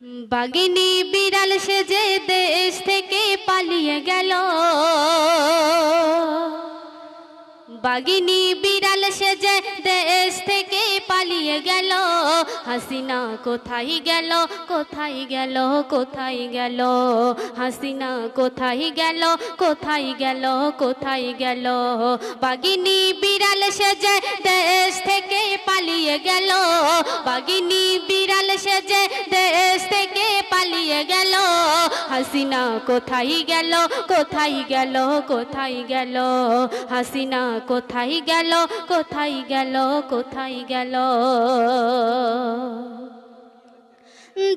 বাগিনী বিড়াল সেজে দেশ থেকে পালিয়ে গেল, বাগিনী বিড়াল সেজে দেশ থেকে পালিয়ে গেল। হাসিনা কোথায় গেল, কোথায় গেল, কোথায় গেল? হাসিনা কোথায় গেল, কোথায় গেল, কোথায় গেল? বাগিনী বিড়াল সেজে দেশ থেকে পালিয়ে গেল, বাগিনী বিড়াল সেজে দেশ থেকে পালিয়ে গেল। হাসিনা কোথায় গেল, কোথায় গেল, কোথায় গেল? হাসিনা কোথায় গেল, কোথায় গেল, কোথায় গেল?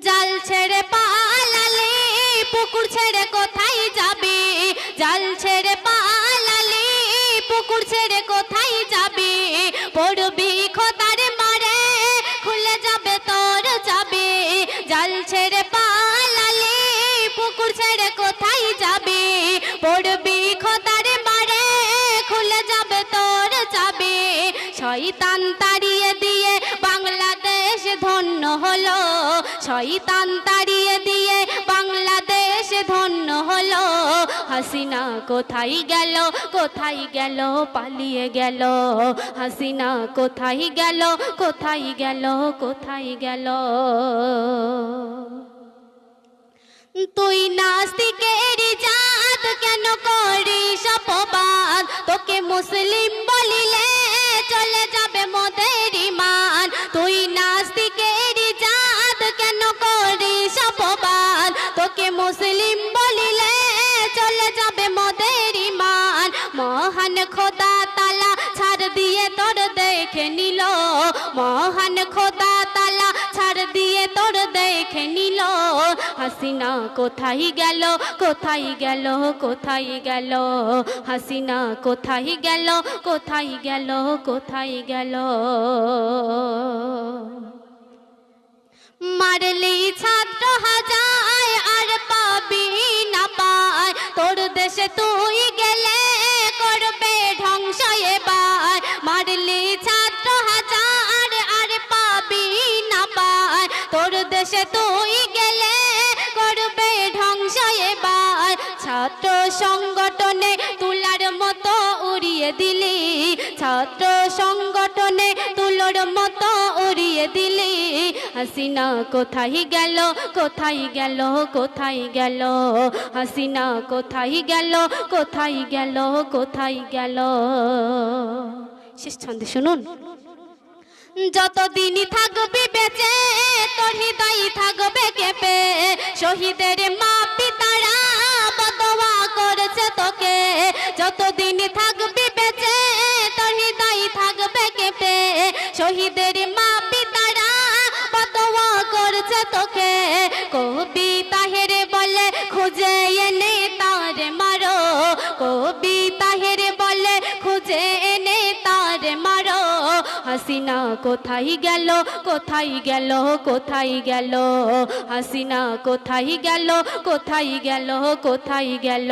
জাল ছেড়ে পালালে পুকুর ছেড়ে কোথায় যাবে? জাল ছেড়ে পালালে পুকুর ছেড়ে কোথায় যাবে? পড়বি খোদার মারে খুলে যাবে তোর যাবে। জাল ছেড়ে পালালে পুকুর ছেড়ে কোথায় যাবে? পড়বি খোদার মারে খুলে যাবে তোর যাবে। শয়তান তাড়িয়ে দিয়ে বাংলাদেশ ধন্য হলো, শয়তান তাড়িয়ে দিয়ে বাংলাদেশ ধন্য হলো। হাসিনা কোথায় গেল, কোথায় গেল, পালিয়ে গেল। হাসিনা কোথায় গেল, কোথায় গেল, কোথায় গেল? তুই নাস্তিকের জাত কেন করিস অপবাদ? তোকে মুসলিম বলিলে চলে যাবে মোদের ঈমান। তুই নাস্তিকের জাত কেন করিস অপবাদ? তোকে মুসলিম বলিলে চলে যাবে মোদের ঈমান। মহান খোদা তাআলা ছাড় দিয়ে তোর দেখে নিল, মহান খোদা তাআলা ছাড় দিয়ে তোর দেখে নিল। হাসিনা কোথায় গেল, কোথায় গেল, কোথায় গেল? হাসিনা কোথায় গেল, কোথায় গেল, কোথায় গেল? মারলি ছাত্র হাজার আর পাবি না পায়, তোর দেশে তুই গেলে করবে ধ্বংস এবার। মারলি ছাত্র হাজার আর পাবি না পায়, তোর দেশে তুই গেলে করবে ধ্বংস এবার। ছাত্র সংগঠনে তুলার মতো উড়িয়ে দিলি, ছাত্র সংগঠনে তুলোর মতো উড়িয়ে দিলি। হাসিনা কোথায় গেল, কোথায় গেল, কোথায় গেল? হাসিনা কোথায় গেল, কোথায় গেল, কোথায় গেল? শেষ ছন্দে শুনুন। যতদিন থাকবি বেঁচে তোর হৃদয় থাকবে কেঁপে, শহীদের মা পিতারা বদোয়া করেছে তোকে। যতদিন থাকবি বেঁচে তোর হৃদয় থাকবে কেঁপে, শহীদের মা পিতারা বদোয়া করেছে তোকে। কবি তাহের বলে খুঁজে এনে তার মারো, কবি তাহের বলে খুঁজে এনে তার মারো। হাসিনা কোথায় গেল, কোথায় গেল, কোথায় গেল? হাসিনা কোথায় গেল, কোথায় গেল, কোথায় গেল?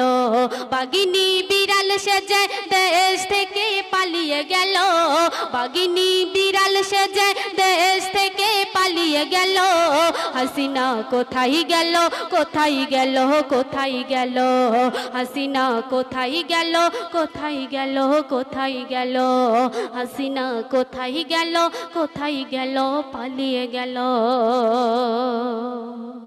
বাগিনী বিড়াল সেজে দেশ থেকে পালিয়ে গেল, বাগিনী বিড়াল সেজে দেশ থেকে পালিয়ে গেল। হাসিনা কোথায় গেল, কোথায় গেল, কোথায় গেল? হাসিনা কোথায় গেল, কোথায় গেল, কোথায় গেল? হাসিনা কোথায় গেল, কোথায় গেল, পালিয়ে গেল।